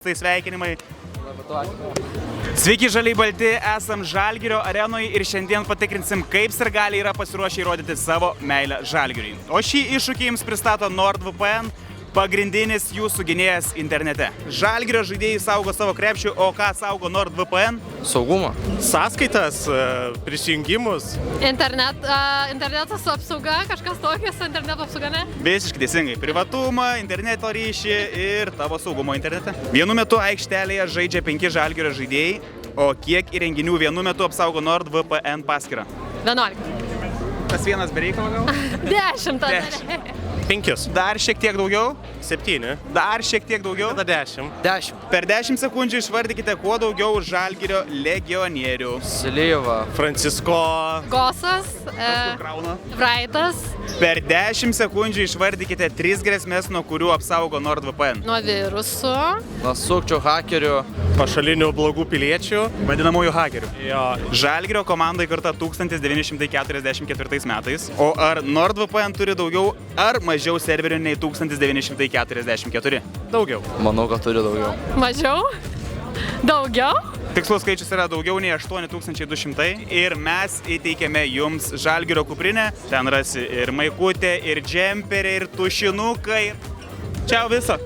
Tai sveikinimai. Sveiki žaliai balti, esam Žalgirio arenoje ir šiandien patikrinsim, kaip sirgaliai yra pasiruošę įrodyti savo meilę Žalgiriui. O šį iššūkį jums pristato NordVPN, pagrindinis jūsų gynėjas internete. Žalgirio žaidėjai saugo savo krepšį, o ką saugo NordVPN? Saugumą. Sąskaitas, prisijungimus. Internetas su apsauga, kažkas tokio su interneto apsauga, ne? Visiškai teisingai. Privatumą, interneto ryšį ir tavo saugumo internete. Vienu metu aikštelėje žaidžia 5 Žalgirio žaidėjai, o kiek įrenginių vienu metu apsaugo NordVPN paskyrą? 11. Tas vienas bereikalo gal? 10. 5. Dar šiek tiek daugiau? 7. Dar šiek tiek daugiau? Tada 10. 10. Per 10 sekundžių išvardykite kuo daugiau Žalgirio legionierių. Silyva. Francisko. Gosas, Krauna. Vraitas, Per 10 sekundžių išvardykite 3 grėsmės, nuo kurių apsaugo NordVPN. nuo virusų, Nuo sukčių, hakerių. Pašalinių blogų piliečių. Vadinamųjų hakerių. Jo. Žalgirio komanda įkurta 1944 metais, o ar NordVPN turi daugiau ar mažiau serverių nei 1944? Daugiau. Manau, kad turi daugiau. mažiau, daugiau. Tikslus skaičius yra daugiau nei 8200 ir mes įteikėme jums Žalgirio kuprinę. Ten rasi ir maikutė, ir džemperė, ir tušinukai. Čiau viso.